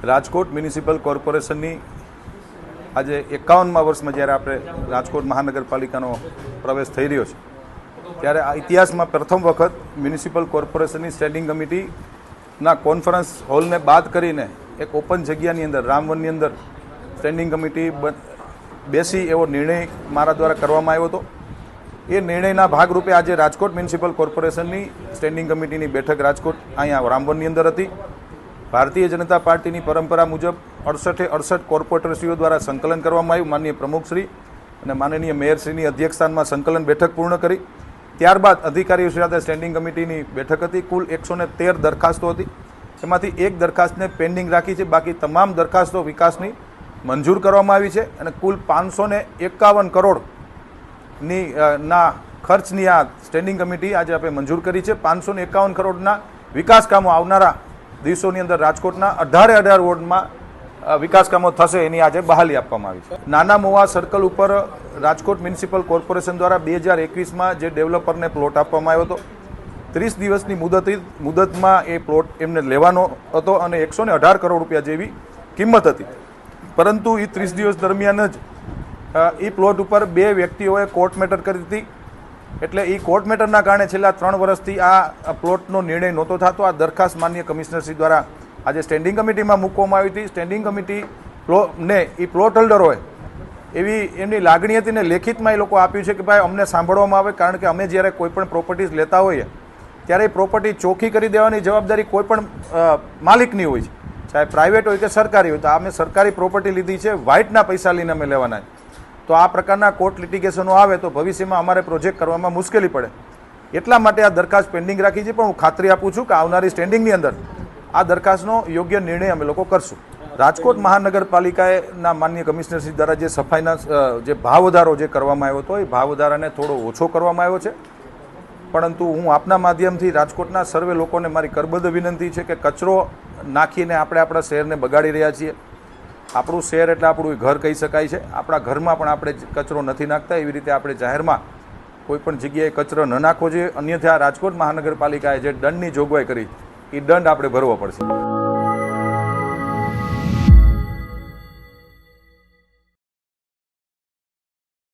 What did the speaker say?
Rajkot municipal કોર્પોરેશનની આજે 51મા વર્ષમાં જ્યારે આપણે રાજકોટ મહાનગરપાલિકાનો પ્રવેશ થઈ રહ્યો છે ત્યારે આ ઇતિહાસમાં પ્રથમ વખત મ્યુનિસિપલ કોર્પોરેશનની સ્ટેન્ડિંગ કમિટીના કોન્ફરન્સ હોલને બાદ કરીને એક ઓપન જગ્યાની અંદર રામવનની અંદર સ્ટેન્ડિંગ કમિટી બેસી એવો નિર્ણય મારા દ્વારા કરવામાં આવ્યો હતો। એ નિર્ણયના ભાગરૂપે આજે રાજકોટ મ્યુનિસિપલ કોર્પોરેશનની સ્ટેન્ડિંગ કમિટીની બેઠક રાજકોટ અહીંયા રામવનની અંદર હતી। ભારતીય જનતા પાર્ટીની પરંપરા મુજબ 68 કોર્પોરેટરશ્રીઓ દ્વારા સંકલન કરવામાં આવ્યું। માનનીય પ્રમુખશ્રી અને માનનીય મેયરશ્રીની અધ્યક્ષસ્થાનમાં સંકલન બેઠક પૂર્ણ કરી ત્યારબાદ અધિકારીઓ સાથે સ્ટેન્ડિંગ કમિટીની બેઠક હતી। કુલ 113 દરખાસ્તો હતી, એમાંથી એક દરખાસ્તને પેન્ડિંગ રાખી છે, બાકી તમામ દરખાસ્તો વિકાસની મંજૂર કરવામાં આવી છે અને કુલ 551 કરોડની ખર્ચની આ સ્ટેન્ડિંગ કમિટી આજે આપણે મંજૂર કરી છે। 551 કરોડના વિકાસ કામો આવનારા દિવસોની અંદર રાજકોટના 18 વોર્ડમાં વિકાસ કામો થશે, એની આજે બહાલી આપવામાં આવી છે। નાના મોવા સર્કલ ઉપર રાજકોટ મ્યુનિસિપલ કોર્પોરેશન દ્વારા 2021માં જે ડેવલપરને પ્લોટ આપવામાં આવ્યો હતો, 30 દિવસની મુદતમાં એ પ્લોટ એમને લેવાનો હતો અને 118 કરોડ રૂપિયા જેવી કિંમત હતી, પરંતુ એ 30 દિવસ દરમિયાન જ એ પ્લોટ ઉપર 2 વ્યક્તિઓએ કોર્ટ મેટર કરી હતી। એટલે એ કોર્ટ મેટરના કારણે છેલ્લા 3 વર્ષથી આ પ્લોટનો નિર્ણય નહોતો થતો। આ દરખાસ્ત માનનીય કમિશનરશ્રી દ્વારા આજે સ્ટેન્ડિંગ કમિટીમાં મૂકવામાં આવી હતી। સ્ટેન્ડિંગ કમિટી ને એ પ્લોટ હોલ્ડરોએ એવી એમની લાગણી હતી ને લેખિતમાં એ લોકો આપ્યું છે કે ભાઈ અમને સાંભળવામાં આવે, કારણ કે અમે જ્યારે કોઈ પણ પ્રોપર્ટીઝ લેતા હોઈએ ત્યારે એ પ્રોપર્ટી ચોખ્ખી કરી દેવાની જવાબદારી કોઈ પણ માલિકની હોય છે, ચાહે પ્રાઇવેટ હોય કે સરકારી હોય। તો અમે સરકારી પ્રોપર્ટી લીધી છે, વ્હાઇટના પૈસા લઈને અમે લેવાના છે। તો આ પ્રકારના કોર્ટ લિટિગેશનો આવે તો ભવિષ્યમાં અમારે પ્રોજેક્ટ કરવામાં મુશ્કેલી પડે, એટલા માટે આ દરખાસ્ત પેન્ડિંગ રાખી છે। પણ હું ખાતરી આપું છું કે આવનારી સ્ટેન્ડિંગની અંદર આ દરખાસ્તનો યોગ્ય નિર્ણય અમે લોકો કરશું। રાજકોટ મહાનગરપાલિકાના માનનીય કમિશનરશ્રી દ્વારા જે સફાઈના જે ભાવ વધારો જે કરવામાં આવ્યો હતો એ ભાવ વધારાને થોડો ઓછો કરવામાં આવ્યો છે, પરંતુ હું આપના માધ્યમથી રાજકોટના સર્વે લોકોને મારી કરબદ્ધ વિનંતી છે કે કચરો નાખીને આપણે આપણા શહેરને બગાડી રહ્યા છીએ। આપણું શહેર એટલે આપણું ઘર કહી શકાય છે, આપણા ઘરમાં પણ આપણે કચરો નથી નાખતા, એવી રીતે આપણે જાહેરમાં કોઈ પણ જગ્યાએ કચરો ન નાખવો જોઈએ, અન્યથા રાજકોટ મહાનગરપાલિકાએ જે દંડની જોગવાઈ કરી એ દંડ આપણે ભરવો પડશે।